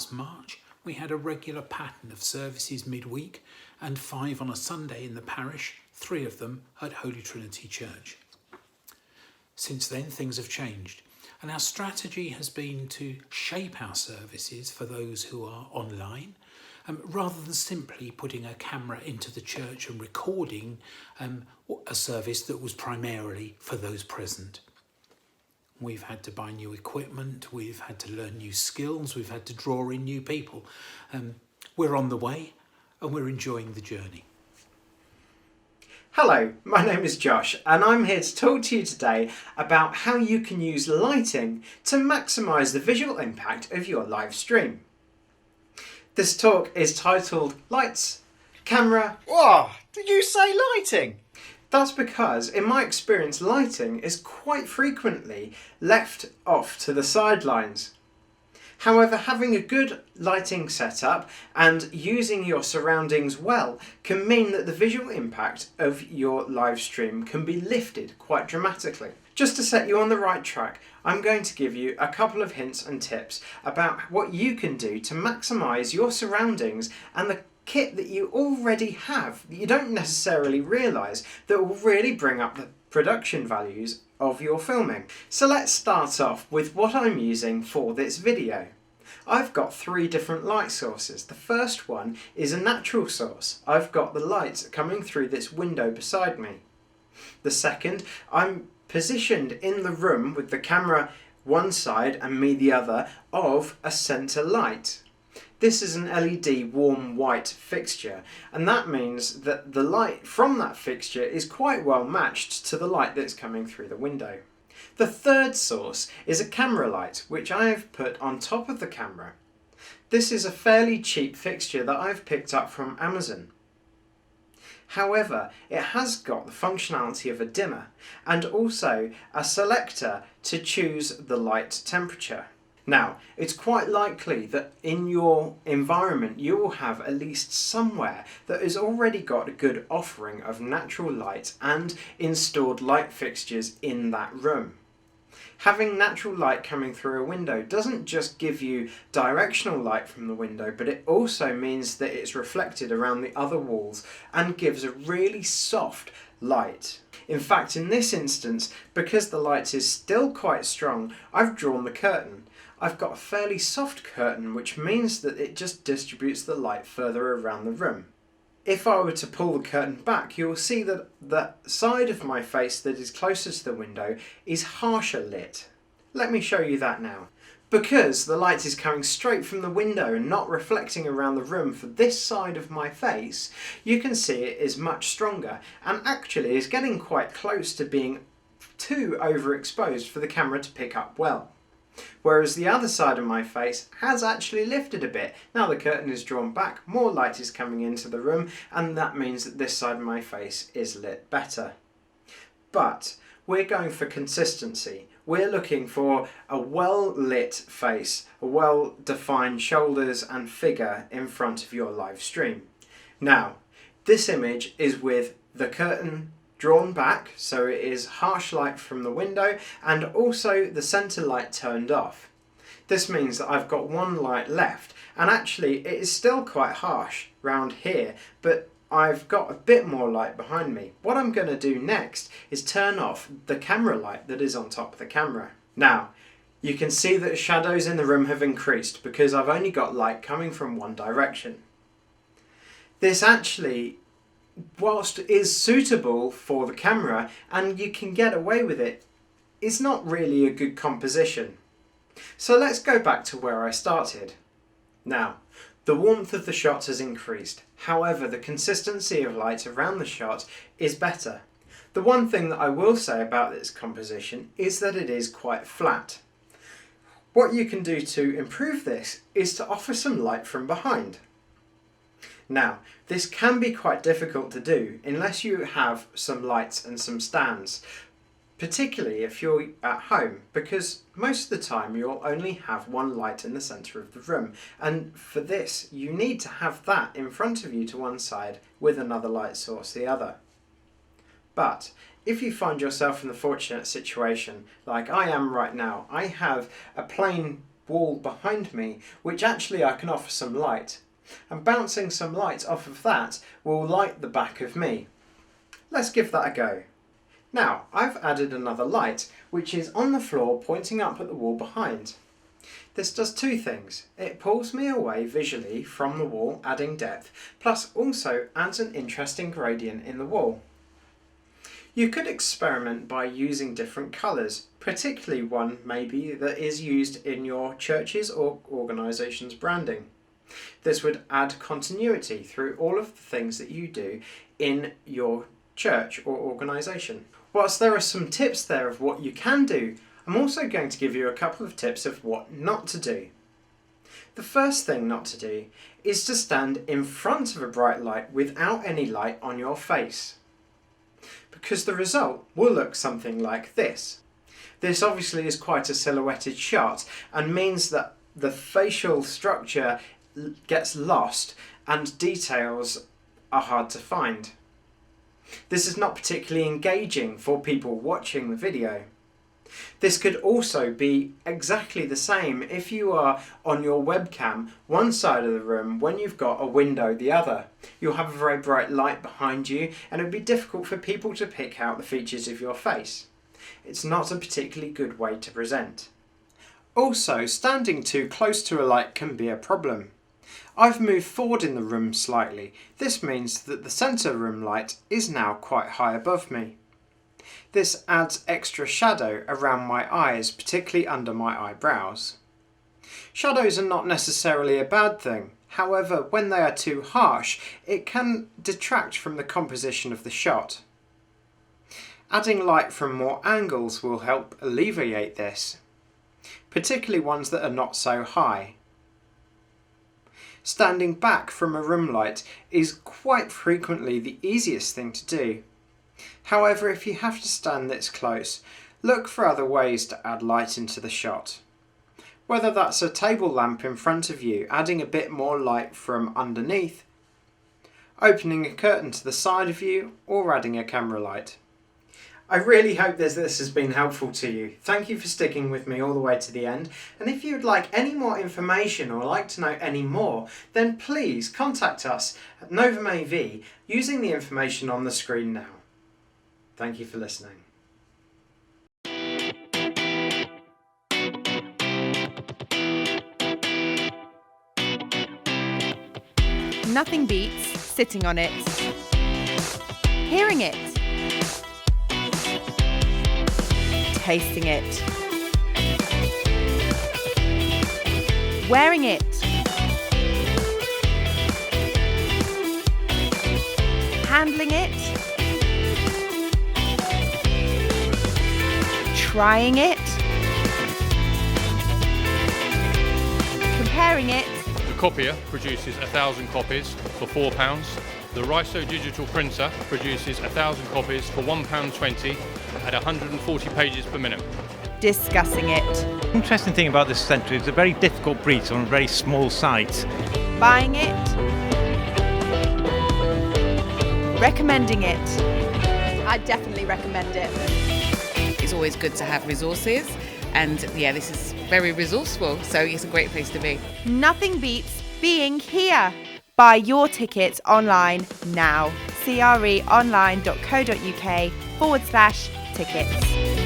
last March, we had a regular pattern of services midweek and 5 on a Sunday in the parish, 3 of them at Holy Trinity Church. Since then, things have changed, and our strategy has been to shape our services for those who are online, rather than simply putting a camera into the church and recording a service that was primarily for those present. We've had to buy new equipment, we've had to learn new skills, we've had to draw in new people. We're on the way and we're enjoying the journey. Hello, my name is Josh and I'm here to talk to you today about how you can use lighting to maximise the visual impact of your live stream. This talk is titled Lights, Camera... Whoa, did you say lighting? That's because, in my experience, lighting is quite frequently left off to the sidelines. However, having a good lighting setup and using your surroundings well can mean that the visual impact of your live stream can be lifted quite dramatically. Just to set you on the right track, I'm going to give you a couple of hints and tips about what you can do to maximise your surroundings and the kit that you already have that you don't necessarily realise that will really bring up the production values of your filming. So let's start off with what I'm using for this video. I've got 3 different light sources. The first one is a natural source. I've got the lights coming through this window beside me. The second, I'm positioned in the room with the camera one side and me the other of a centre light. This is an LED warm white fixture, and that means that the light from that fixture is quite well matched to the light that's coming through the window. The third source is a camera light, which I have put on top of the camera. This is a fairly cheap fixture that I've picked up from Amazon. However, it has got the functionality of a dimmer and also a selector to choose the light temperature. Now, it's quite likely that in your environment you will have at least somewhere that has already got a good offering of natural light and installed light fixtures in that room. Having natural light coming through a window doesn't just give you directional light from the window, but it also means that it's reflected around the other walls and gives a really soft light. In fact, in this instance, because the light is still quite strong, I've drawn the curtain. I've got a fairly soft curtain, which means that it just distributes the light further around the room. If I were to pull the curtain back, you will see that the side of my face that is closer to the window is harsher lit. Let me show you that now. Because the light is coming straight from the window and not reflecting around the room for this side of my face, you can see it is much stronger and actually is getting quite close to being too overexposed for the camera to pick up well. Whereas the other side of my face has actually lifted a bit. Now the curtain is drawn back, more light is coming into the room, and that means that this side of my face is lit better. But we're going for consistency. We're looking for a well-lit face, a well-defined shoulders and figure in front of your live stream. Now, this image is with the curtain drawn back, so it is harsh light from the window and also the centre light turned off. This means that I've got one light left, and actually it is still quite harsh round here, but I've got a bit more light behind me. What I'm going to do next is turn off the camera light that is on top of the camera. Now, you can see that shadows in the room have increased because I've only got light coming from one direction. This actually, whilst is suitable for the camera and you can get away with it, it's not really a good composition. So let's go back to where I started. Now, the warmth of the shot has increased, however the consistency of light around the shot is better. The one thing that I will say about this composition is that it is quite flat. What you can do to improve this is to offer some light from behind. Now, this can be quite difficult to do unless you have some lights and some stands, particularly if you're at home, because most of the time you'll only have one light in the centre of the room, and for this you need to have that in front of you to one side with another light source the other. But if you find yourself in the fortunate situation like I am right now, I have a plain wall behind me, which actually I can offer some light. And bouncing some light off of that will light the back of me. Let's give that a go. Now, I've added another light, which is on the floor pointing up at the wall behind. This does two things. It pulls me away visually from the wall, adding depth, plus also adds an interesting gradient in the wall. You could experiment by using different colours, particularly one maybe that is used in your church's or organisation's branding. This would add continuity through all of the things that you do in your church or organisation. Whilst there are some tips there of what you can do, I'm also going to give you a couple of tips of what not to do. The first thing not to do is to stand in front of a bright light without any light on your face, because the result will look something like this. This obviously is quite a silhouetted shot and means that the facial structure gets lost and details are hard to find. This is not particularly engaging for people watching the video. This could also be exactly the same if you are on your webcam one side of the room when you've got a window the other. You'll have a very bright light behind you and it would be difficult for people to pick out the features of your face. It's not a particularly good way to present. Also, standing too close to a light can be a problem. I've moved forward in the room slightly. This means that the centre room light is now quite high above me. This adds extra shadow around my eyes, particularly under my eyebrows. Shadows are not necessarily a bad thing. However, when they are too harsh, it can detract from the composition of the shot. Adding light from more angles will help alleviate this, particularly ones that are not so high. Standing back from a room light is quite frequently the easiest thing to do. However, if you have to stand this close, look for other ways to add light into the shot. Whether that's a table lamp in front of you, adding a bit more light from underneath, opening a curtain to the side of you, or adding a camera light. I really hope this has been helpful to you. Thank you for sticking with me all the way to the end. And if you'd like any more information or like to know any more, then please contact us at Novum AV using the information on the screen now. Thank you for listening. Nothing beats sitting on it, hearing it, tasting it, wearing it, handling it, trying it, comparing it. The copier produces 1,000 copies for £4. The Riso digital printer produces 1,000 copies for £1.20 at 140 pages per minute. Discussing it. The interesting thing about this centre is it's a very difficult breed on a very small site. Buying it. Recommending it. I definitely recommend it. It's always good to have resources, and yeah, this is very resourceful, so it's a great place to be. Nothing beats being here. Buy your tickets online now. creonline.co.uk/tickets.